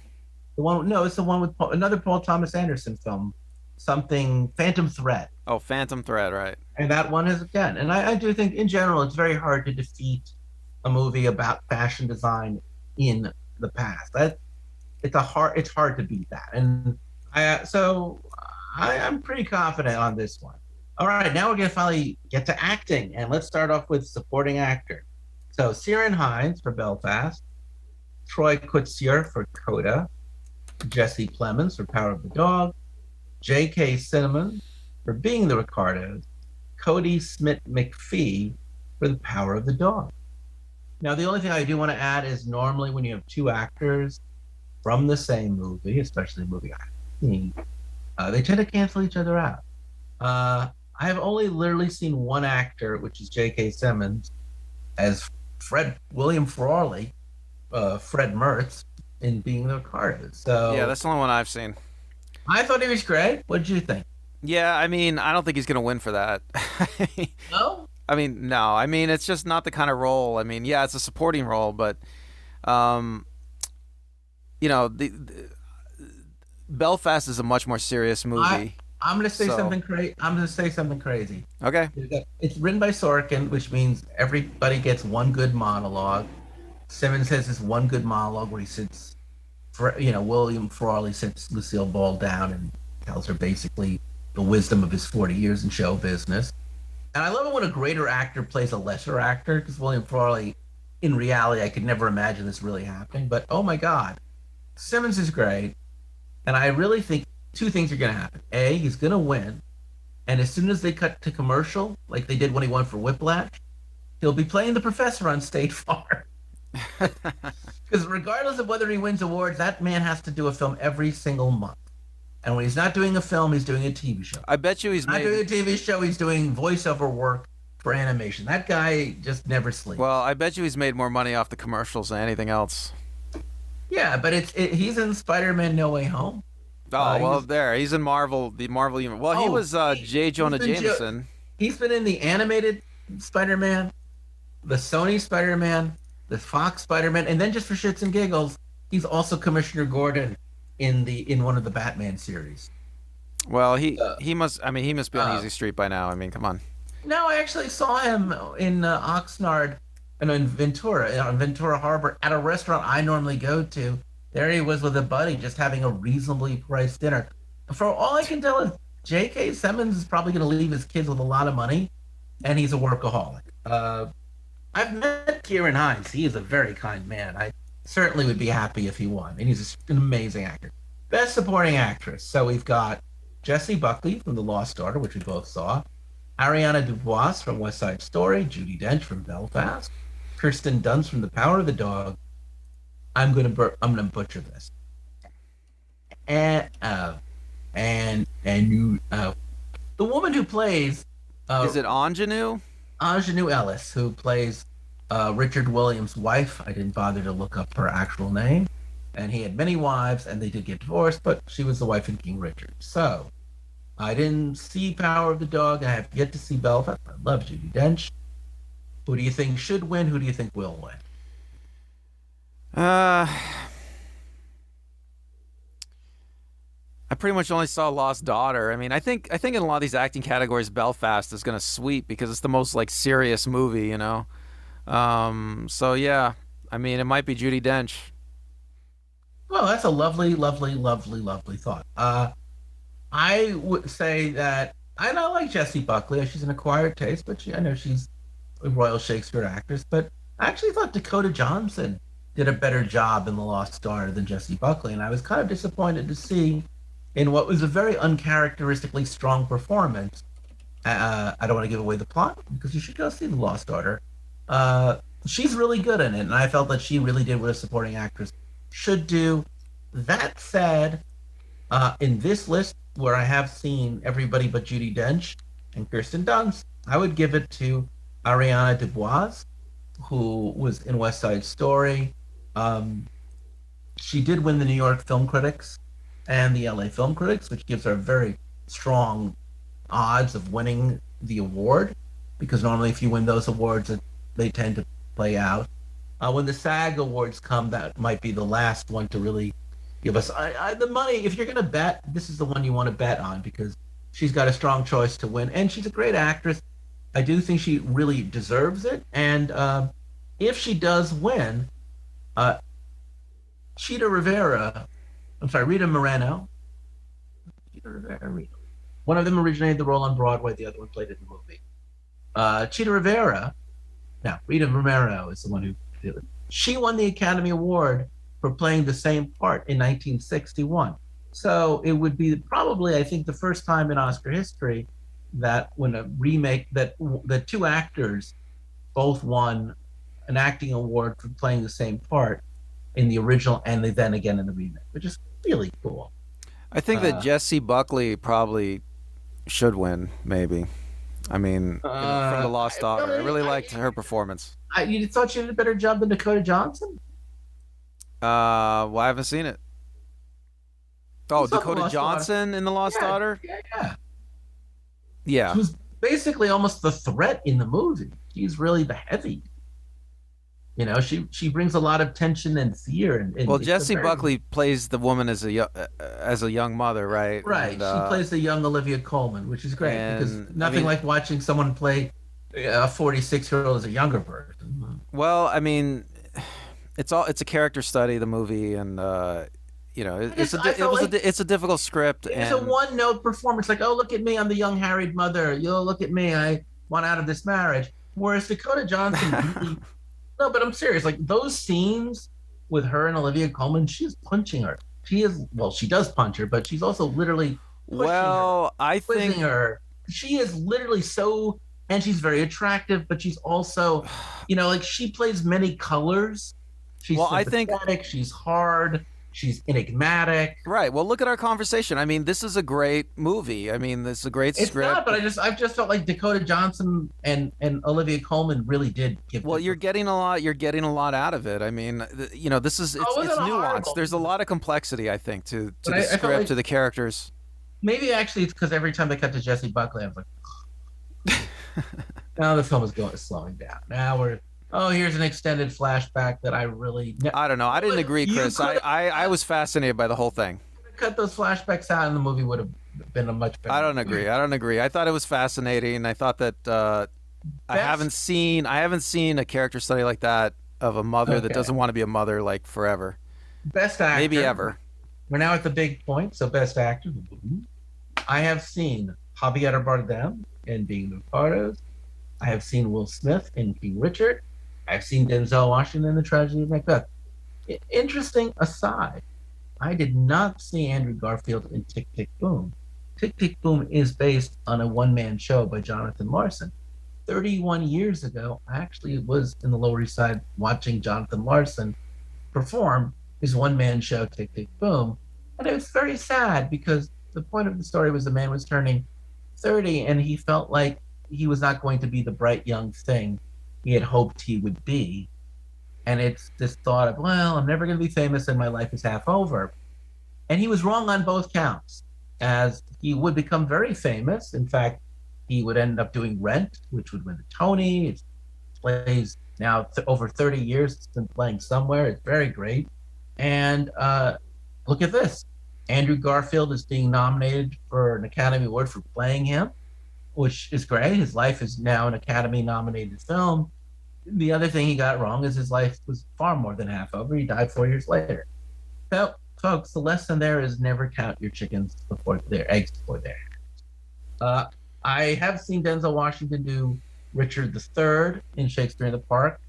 It's the one with another Paul Thomas Anderson film, something Phantom Thread. Oh, Phantom Thread, right? And that one is again. And I do think in general it's very hard to defeat a movie about fashion design in the past. it's hard to beat that. And I'm pretty confident on this one. All right, now we're gonna finally get to acting, and let's start off with supporting actor. So Ciarán Hinds for Belfast, Troy Kotsur for CODA, Jesse Plemons for Power of the Dog, J.K. Cinnamon for Being the Ricardos, Cody Smith McPhee for The Power of the Dog. Now, the only thing I do want to add is normally when you have two actors from the same movie, especially a movie I've seen, they tend to cancel each other out. I have only literally seen one actor, which is J.K. Simmons, as William Frawley, Fred Mertz, in Being the Ricardos. Yeah, So that's the only one I've seen. I thought he was great. What did you think? Yeah, I mean, I don't think he's gonna win for that. No? I mean, no. I mean, it's just not the kind of role. I mean, yeah, it's a supporting role, but, um, the Belfast is a much more serious I movie. I'm gonna say So, something crazy. I'm gonna say something crazy. okay. It's written by Sorkin, which means everybody gets one good monologue. Simmons has this one good monologue where he sits, William Frawley sits Lucille Ball down and tells her basically the wisdom of his 40 years in show business. And I love it when a greater actor plays a lesser actor because William Frawley, in reality, I could never imagine this really happening. But oh my God, Simmons is great. And I really think two things are going to happen. A, he's going to win. And as soon as they cut to commercial, like they did when he won for Whiplash, he'll be playing the professor on State Farm. Because regardless of whether he wins awards, that man has to do a film every single month. And when he's not doing a film, he's doing a TV show. I bet you he's Not doing a made. TV show, he's doing voiceover work for animation. That guy just never sleeps. Well, I bet you he's made more money off the commercials than anything else. Yeah, but he's in Spider-Man No Way Home. Oh well, He's there he's in the Marvel universe. Well, he oh was J. Jonah Jameson. he's been in the animated Spider-Man, the Sony Spider-Man, the Fox Spider-Man, and then just for shits and giggles, he's also Commissioner Gordon in one of the Batman series. Well, Uh, he must. I mean, he must be on uh, Easy Street by now. I mean, come on. no, I actually saw him in Oxnard and in Ventura, on Ventura Harbor, at a restaurant I normally go to. There he was with a buddy, just having a reasonably priced dinner. For all I can tell is J.K. Simmons is probably going to leave his kids with a lot of money, and he's a workaholic. I've met Ciarán Hinds. He is a very kind man. I certainly would be happy if he won, and he's an amazing actor. Best Supporting Actress. So we've got Jessie Buckley from The Lost Daughter, which we both saw, Ariana DeBose from West Side Story, Judi Dench from Belfast, Kirsten Dunst from The Power of the Dog. I'm gonna butcher this. And you the woman who plays Is it Ingenue? Ingenue Ellis, who plays Richard Williams' wife. I didn't bother to look up her actual name. And he had many wives, and they did get divorced, but she was the wife of King Richard. So I didn't see Power of the Dog. I have yet to see Belfast. I love Judi Dench. Who do you think should win? Who do you think will win? I pretty much only saw Lost Daughter. I mean, I think in a lot of these acting categories, Belfast is gonna sweep because it's the most like serious movie, you know. So yeah, I mean, it might be Judi Dench. Well, that's a lovely, lovely, lovely, lovely thought. I would say that I don't like Jessie Buckley. She's an acquired taste, but I know she's a Royal Shakespeare actress. But I actually thought Dakota Johnson did a better job in The Lost Daughter than Jessie Buckley, and I was kind of disappointed to see in what was a very uncharacteristically strong performance. I don't want to give away the plot because you should go see The Lost Daughter. She's really good in it, and I felt that she really did what a supporting actress should do. That said, in this list where I have seen everybody but Judi Dench and Kirsten Dunst, I would give it to Ariana DeBose, who was in West Side Story. She did win the New York Film Critics and the LA Film Critics, which gives her very strong odds of winning the award, because normally if you win those awards, they tend to play out. When the SAG Awards come, that might be the last one to really give us the money. If you're going to bet, this is the one you want to bet on because she's got a strong choice to win, and she's a great actress. I do think she really deserves it, and if she does win, Chita Rivera I'm sorry, Rita Moreno. One of them originated the role on Broadway. The other one played it in the movie. Chita Rivera. Now, Rita Romero is the one who did it. She won the Academy Award for playing the same part in 1961. So it would be probably, I think, the first time in Oscar history that when a remake, that the two actors both won an acting award for playing the same part in the original and then again in the remake, which is really cool. I think that Jessie Buckley probably should win, maybe. I mean, from The Lost Daughter. I really liked her performance. You thought she did a better job than Dakota Johnson? Well, I haven't seen it. Oh, Dakota Johnson in The Lost Daughter? Yeah. She was basically almost the threat in the movie. She's really the heavy. You know, she brings a lot of tension and fear. And well, Jessie Buckley plays the woman as a young mother, right? Right. And, she plays the young Olivia Colman, which is great because nothing like watching someone play a 46-year-old as a younger person. Well, I mean, it's a character study, the movie, and you know, it's a difficult script. It's a one-note performance, like, oh, look at me, I'm the young harried mother. You look at me, I want out of this marriage. Whereas Dakota Johnson really. No, but I'm serious. Like those scenes with her and Olivia Colman, she's punching her. She does punch her, but she's also literally pushing her, I think her. She is literally so, and she's very attractive, but she's also, you know, like she plays many colors. She's sympathetic, she's hard, she's enigmatic. Right. Well, look at our conversation. I mean, this is a great movie. I mean, this is a great script. It's not, but I've just felt like Dakota Johnson and Olivia Colman really did give. Well, you're getting a lot out of it. I mean, you know, it's nuanced. There's a lot of complexity, I think, to the script, like, to the characters. Maybe actually it's because every time they cut to Jessie Buckley, I was like, now the film is slowing down. Now here's an extended flashback that I really. I don't know. I didn't agree, Chris. I was fascinated by the whole thing. Cut those flashbacks out, and the movie would have been a much better. I don't agree. I thought it was fascinating. I thought that I haven't seen a character study like that of a mother that doesn't want to be a mother like forever. Best actor, maybe ever. We're now at the big point. So best actor. I have seen Javier Bardem in Being the Pardos. I have seen Will Smith in King Richard. I've seen Denzel Washington in The Tragedy of Macbeth. Interesting aside, I did not see Andrew Garfield in Tick, Tick, Boom. Tick, Tick, Boom is based on a one-man show by Jonathan Larson. 31 years ago, I actually was in the Lower East Side watching Jonathan Larson perform his one-man show, Tick, Tick, Boom. And it was very sad because the point of the story was the man was turning 30 and he felt like he was not going to be the bright young thing he had hoped he would be. And it's this thought of, well, I'm never going to be famous and my life is half over. And he was wrong on both counts, as he would become very famous. In fact, he would end up doing Rent, which would win the Tony. It plays now over 30 years. It's been playing somewhere. It's very great. And look at this. Andrew Garfield is being nominated for an Academy Award for playing him, which is great. His life is now an Academy-nominated film. The other thing he got wrong is his life was far more than half over. He died 4 years later. So, folks, the lesson there is never count your chickens before their eggs before they're hatched. I have seen Denzel Washington do Richard III in Shakespeare in the Park,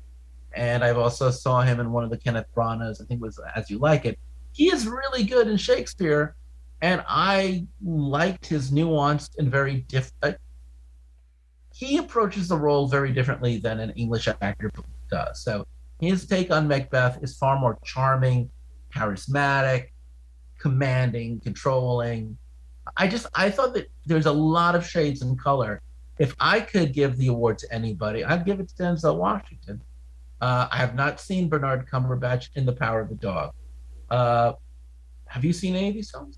and I've also saw him in one of the Kenneth Branaghs, I think it was As You Like It. He is really good in Shakespeare, and I liked his nuanced and very different. He approaches the role very differently than an English actor does. So his take on Macbeth is far more charming, charismatic, commanding, controlling. I thought that there's a lot of shades in color. If I could give the award to anybody, I'd give it to Denzel Washington. I have not seen Bernard Cumberbatch in The Power of the Dog. Have you seen any of these films?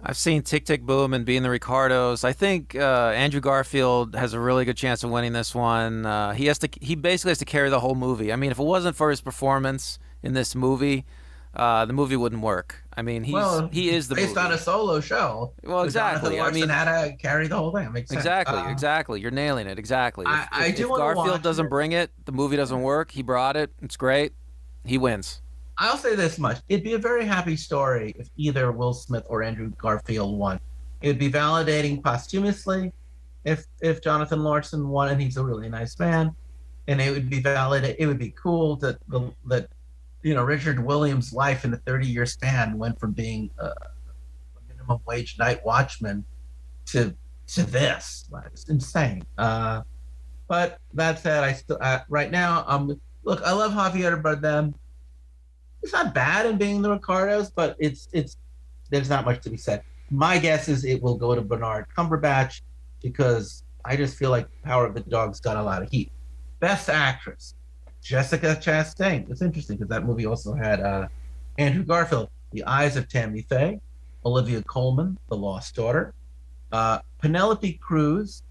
I've seen Tick, Tick, Boom and Being the Ricardos. I think Andrew Garfield has a really good chance of winning this one. He basically has to carry the whole movie. I mean, if it wasn't for his performance in this movie, the movie wouldn't work. I mean, he is the based movie. On a solo show. Well, exactly. I mean, had to carry the whole thing. Makes sense. Exactly. You're nailing it. Exactly. If Garfield doesn't bring it, the movie doesn't work. He brought it. It's great. He wins. I'll say this much. It'd be a very happy story if either Will Smith or Andrew Garfield won. It'd be validating posthumously if Jonathan Larson won, and he's a really nice man. And it would be valid. It would be cool that Richard Williams' life in a 30-year span went from being a minimum wage night watchman to this. It's insane. But that said, I still right now look. I love Javier Bardem. It's not bad in being the Ricardos, but it's there's not much to be said. My guess is it will go to Bernard Cumberbatch because I just feel like Power of the Dog's got a lot of heat. Best Actress, Jessica Chastain. It's interesting because that movie also had Andrew Garfield, The Eyes of Tammy Faye, Olivia Coleman, The Lost Daughter, Penelope Cruz,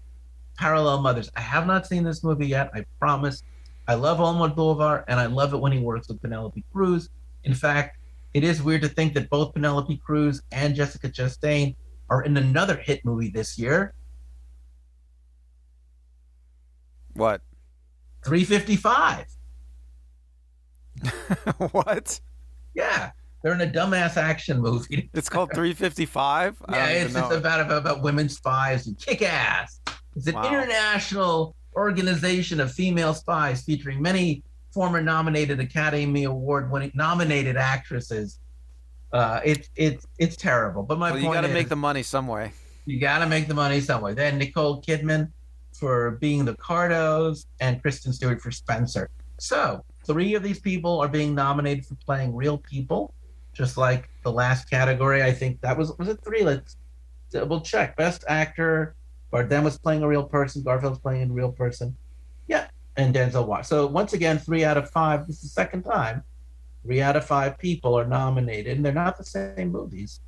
Parallel Mothers. I have not seen this movie yet, I promise. I love Onward Boulevard, and I love it when he works with Penelope Cruz. In fact, it is weird to think that both Penelope Cruz and Jessica Chastain are in another hit movie this year. What? 355. What? Yeah, they're in a dumbass action movie. It's called 355? Yeah, it's just about women spies and kick ass. It's an international organization of female spies featuring many former nominated Academy Award winning nominated actresses. It's terrible. But my point you got to is, make the money some way. You got to make the money some way. Then Nicole Kidman for being the Cardos and Kristen Stewart for Spencer. So 3 of these people are being nominated for playing real people, just like the last category. I think that was it 3? Let's double check. Best Actor. Bardem was playing a real person. Garfield's playing a real person. Yeah, and Denzel Washington. So once again, 3 out of 5. This is the second time 3 out of 5 people are nominated, and they're not the same movies.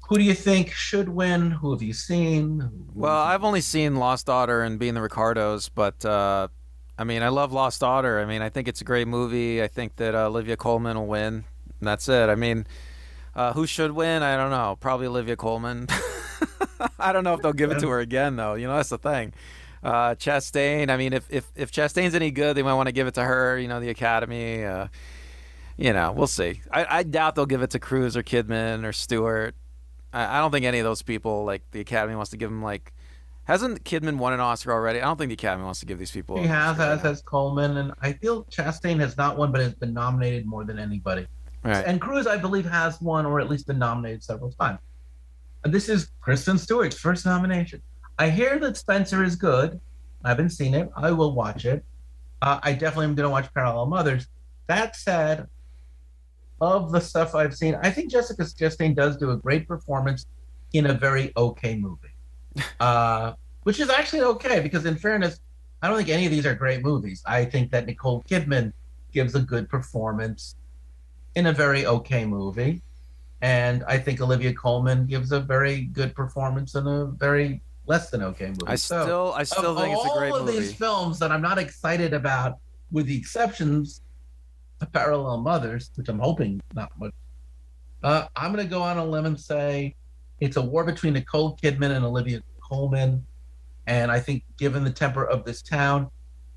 Who do you think should win? Who have you seen? Well, I've only seen Lost Daughter and Being the Ricardos, but I mean, I love Lost Daughter. I mean, I think it's a great movie. I think that Olivia Colman will win. And that's it. I mean, who should win? I don't know. Probably Olivia Colman. I don't know if they'll give it to her again, though. You know, that's the thing. Chastain. I mean, if Chastain's any good, they might want to give it to her. You know, the Academy. We'll see. I doubt they'll give it to Cruz or Kidman or Stewart. I don't think any of those people, like, the Academy wants to give them, like... Hasn't Kidman won an Oscar already? I don't think the Academy wants to give these people... He has, as has Coleman, and I feel Chastain has not won, but has been nominated more than anybody. Right. And Cruz, I believe, has won, or at least been nominated several times. And this is Kristen Stewart's first nomination. I hear that Spencer is good. I haven't seen it. I will watch it. I definitely am going to watch Parallel Mothers. That said, of the stuff I've seen, I think Jessica Chastain does do a great performance in a very okay movie, which is actually okay because, in fairness, I don't think any of these are great movies. I think that Nicole Kidman gives a good performance in a very okay movie, and I think Olivia Colman gives a very good performance in a very less than okay movie. I still think it's a great movie. All of these films that I'm not excited about, with the exceptions Parallel Mothers, which I'm hoping not much. I'm going to go on a limb and say it's a war between Nicole Kidman and Olivia Colman. And I think given the temper of this town,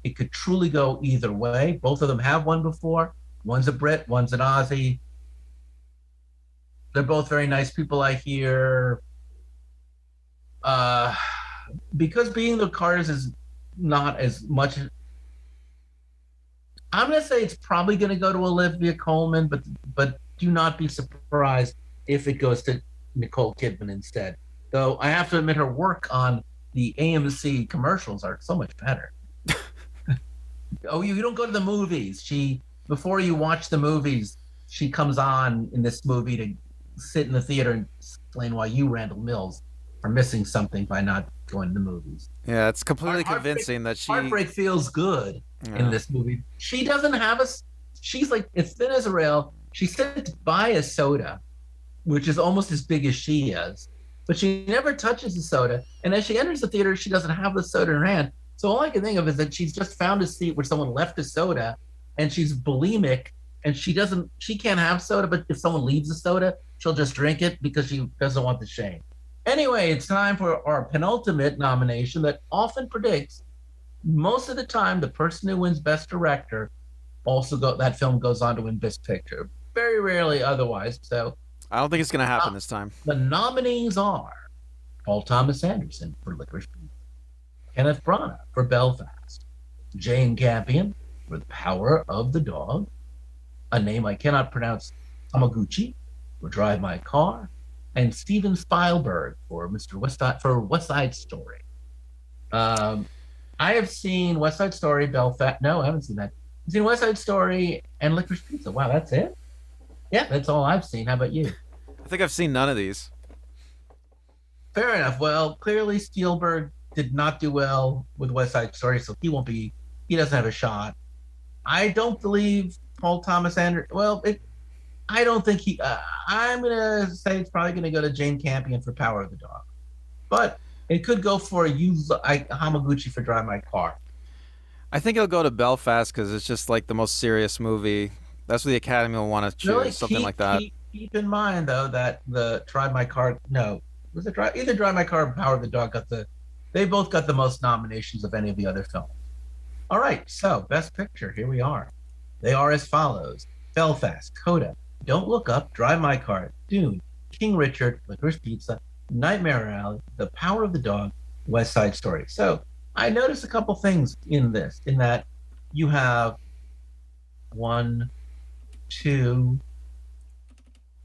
it could truly go either way. Both of them have won before. One's a Brit, one's an Aussie. They're both very nice people, I hear. Because Being the Cars is not as much... I'm going to say it's probably going to go to Olivia Colman, but do not be surprised if it goes to Nicole Kidman instead. Though I have to admit her work on the AMC commercials are so much better. Oh, you don't go to the movies. Before you watch the movies, she comes on in this movie to sit in the theater and explain why you, Randall Mills, are missing something by not going to the movies. Yeah, it's completely convincing that she... Heartbreak feels good in this movie. She doesn't have she's like as thin as a rail. She sits by a soda, which is almost as big as she is, but she never touches the soda. And as she enters the theater, she doesn't have the soda in her hand. So all I can think of is that she's just found a seat where someone left a soda, and she's bulimic, and she can't have soda, but if someone leaves the soda, she'll just drink it because she doesn't want the shame. Anyway, it's time for our penultimate nomination that often predicts most of the time the person who wins Best Director that film goes on to win Best Picture. Very rarely otherwise. So I don't think it's gonna uh, happen this time. the nominees are Paul Thomas Anderson for Licorice Pizza, Kenneth Branagh for Belfast, Jane Campion for The Power of the Dog, a name I cannot pronounce, Hamaguchi for Drive My Car, and Steven Spielberg for West Side Story. Um, I have seen West Side Story, Belfast. No, I haven't seen that. I've seen West Side Story and Licorice Pizza. Wow, that's it? Yeah, that's all I've seen. How about you? I think I've seen none of these. Fair enough. Well, clearly Spielberg did not do well with West Side Story, so he doesn't have a shot. I don't believe Paul Thomas Anderson. I don't think I'm gonna say it's probably gonna go to Jane Campion for Power of the Dog, but it could go for Hamaguchi for Drive My Car. I think it'll go to Belfast because it's just like the most serious movie. That's what the Academy will want to choose, Really, something like that. keep in mind though that the Drive My Car. No, was it either Drive My Car or Power of the Dog got the. They both got the most nominations of any of the other films. All right, so Best Picture. Here we are. They are as follows: Belfast, Coda, Don't Look Up, Drive My Car, Dune, King Richard, Licorice Pizza, Nightmare Alley, The Power of the Dog, West Side Story. So I noticed a couple things in this, in that you have one, two,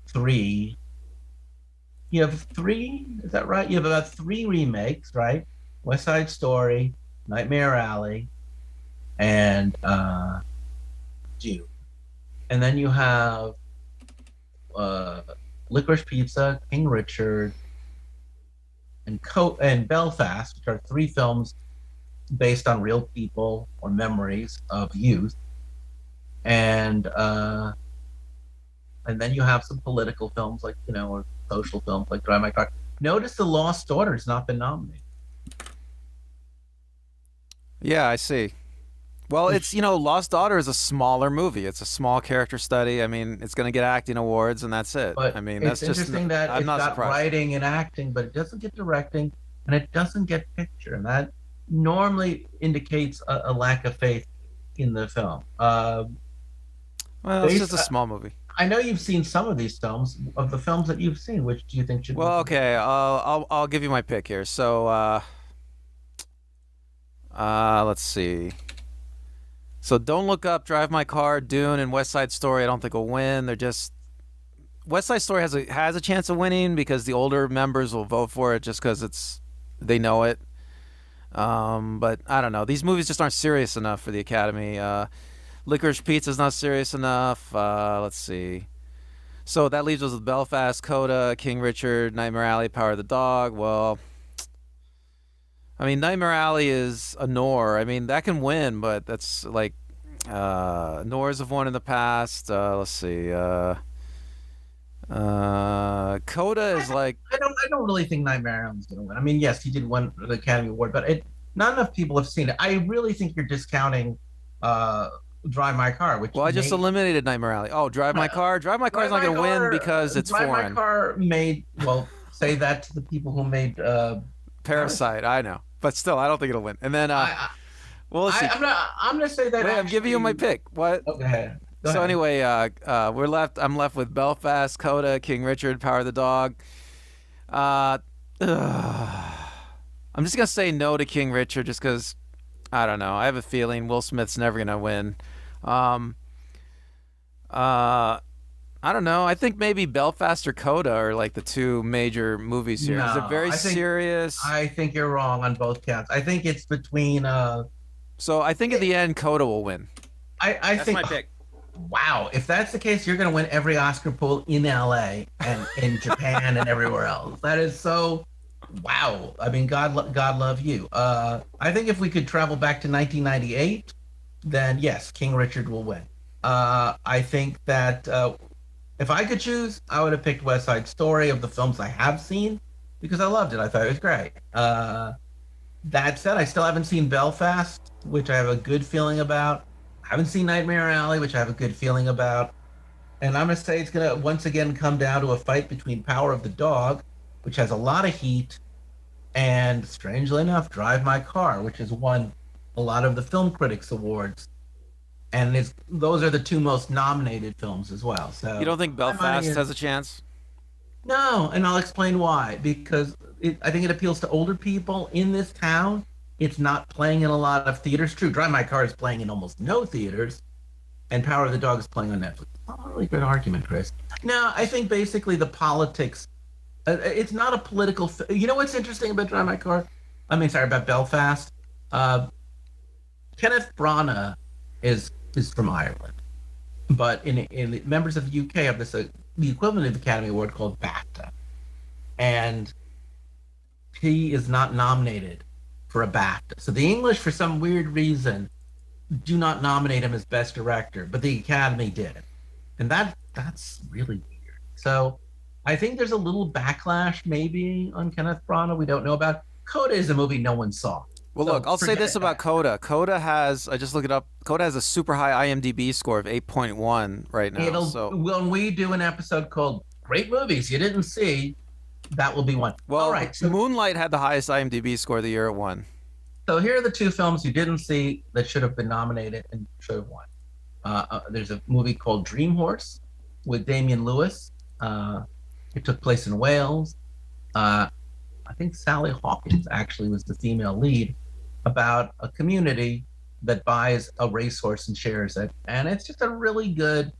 three. You have three, is that right? You have about three remakes, right? West Side Story, Nightmare Alley, and Dune. And then you have Licorice Pizza, King Richard, and Belfast, which are three films based on real people or memories of youth. And then you have some political films like, or social films like Drive My Car. Notice The Lost Daughter has not been nominated. Yeah, I see. Well, it's, Lost Daughter is a smaller movie. It's a small character study. I mean, it's going to get acting awards, and that's it. But I mean, it's that's just. interesting that I'm it's not got surprised. writing and acting, but it doesn't get directing, and it doesn't get picture, and that normally indicates a lack of faith in the film. Well, it's just a small movie. I know you've seen some of these films. Of the films that you've seen, which do you think should? Well, okay, I'll give you my pick here. So, let's see. So, Don't Look Up, Drive My Car, Dune, and West Side Story. I don't think will win. They're just West Side Story has a chance of winning because the older members will vote for it just because they know it. But I don't know. These movies just aren't serious enough for the Academy. Licorice Pizza's not serious enough. Let's see. So that leaves us with Belfast, Coda, King Richard, Nightmare Alley, Power of the Dog. Well, I mean, Nightmare Alley is a Noir. I mean, that can win, but that's like Noirs have won in the past. Let's see. Coda is like. I don't really think Nightmare Alley's going to win. I mean, yes, he did win the Academy Award, but not enough people have seen it. I really think you're discounting Drive My Car, which I just eliminated Nightmare Alley. Oh, Drive My Car. Drive My Car is not going to win because it's Drive foreign. My Car say that to the people who made Parasite. I know, but still, I don't think it'll win. And then, let's see. I'm going to say that. Wait, I'm giving you my pick. What? Okay. Go So ahead. anyway, I'm left with Belfast, Coda, King Richard, Power of the Dog. I'm just gonna say no to King Richard just because I don't know. I have a feeling Will Smith's never gonna win. I don't know. I think maybe Belfast or Coda are like the two major movies here. No, They're very serious. I think you're wrong on both counts. I think it's between. So I think at the end, Coda will win. I That's think. my pick. Wow, if that's the case, you're going to win every Oscar pool in LA and in Japan and everywhere else. That is so. Wow. I mean, God love you. I think if we could travel back to 1998, then yes, King Richard will win. I think that if I could choose, I would have picked West Side Story of the films I have seen because I loved it. I thought it was great. That said, I still haven't seen Belfast, which I have a good feeling about. I haven't seen Nightmare Alley, which I have a good feeling about. And I'm going to say it's going to once again come down to a fight between Power of the Dog, which has a lot of heat, and strangely enough, Drive My Car, which has won a lot of the Film Critics Awards. and those are the two most nominated films as well. You So don't think my money Belfast is has a chance? no, and I'll explain why. Because I think it appeals to older people in this town. It's not playing in a lot of theaters. True, Drive My Car is playing in almost no theaters, and Power of the Dog is playing on Netflix. Not a really good argument, Chris. No, I think basically the politics. It's not a political. You know what's interesting about Drive My Car? I mean, sorry about Belfast. Uh, Kenneth Branagh is from Ireland, but in the members of the UK have this the equivalent of the Academy Award called BAFTA, and he is not nominated for a BAFTA. So the English, for some weird reason, do not nominate him as Best Director, but the Academy did, and that's really weird. So I think there's a little backlash maybe on Kenneth Branagh we don't know about. CODA is a movie no one saw. Well, So look, I'll say this forget about that. CODA. CODA has, I just looked it up, CODA has a super high IMDb score of 8.1 right now. It'll So, when we do an episode called Great Movies You Didn't See, that will be one. All well, right, Moonlight had the highest IMDb score the year it won. so here are the two films you didn't see that should have been nominated and should have won. There's a movie called Dream Horse with Damian Lewis. It took place in Wales. I think Sally Hawkins actually was the female lead, about a community that buys a racehorse and shares it. And it's just a really good,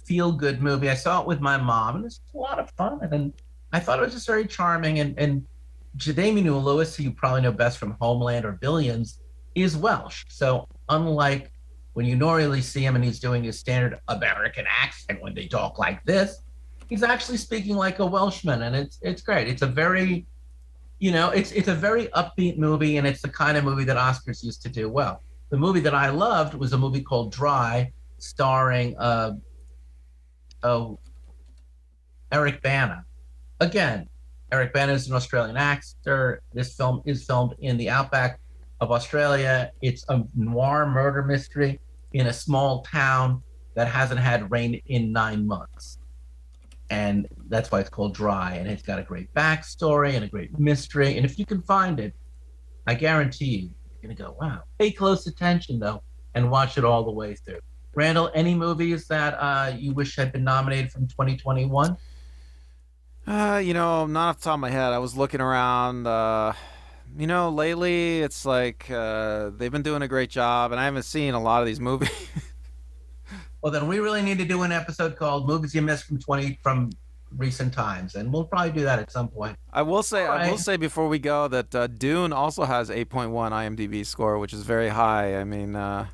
feel good movie. I saw it with my mom, and it's a lot of fun. And I thought it was just very charming. And Damian Lewis, who you probably know best from Homeland or Billions, is Welsh. So unlike when you normally see him and he's doing his standard American accent when they talk like this, he's actually speaking like a Welshman, and it's great. It's a very it's a very upbeat movie, and it's the kind of movie that Oscars used to do well. The movie that I loved was a movie called Dry, starring oh, Eric Bana. Again, Eric Bana is an Australian actor. This film is filmed in the outback of Australia. It's a noir murder mystery in a small town that hasn't had rain in 9 months. And that's why it's called Dry. And it's got a great backstory and a great mystery. And if you can find it, I guarantee you're going to go, wow. Pay close attention, though, and watch it all the way through. Randall, any movies that you wish had been nominated from 2021? Not off the top of my head. I was looking around. Lately it's like they've been doing a great job, and I haven't seen a lot of these movies. Well, then we really need to do an episode called Movies You Missed from recent times, and we'll probably do that at some point. I will say, All I will right. say before we go that Dune also has 8.1 IMDb score, which is very high. I mean, Well,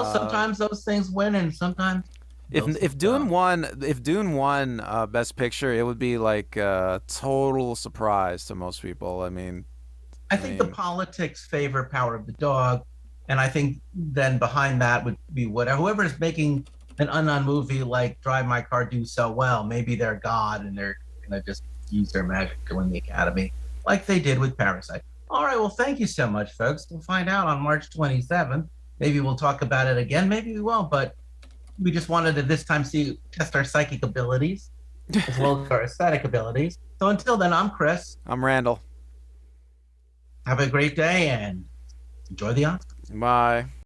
sometimes those things win, and sometimes if those if things Dune don't. won if Dune won Best Picture, it would be like a total surprise to most people. I I think the mean, politics favor Power of the Dog, and I think then behind that would be whoever is making an unknown movie like Drive My Car do so well. Maybe they're God, and they're gonna just use their magic to win the Academy, like they did with Parasite. All right, well, thank you so much, folks. We'll find out on March 27th. Maybe we'll talk about it again. Maybe we won't, but we just wanted to this time test our psychic abilities as well as our aesthetic abilities. So until then, I'm Chris. I'm Randall. Have a great day and enjoy the Oscars. Bye.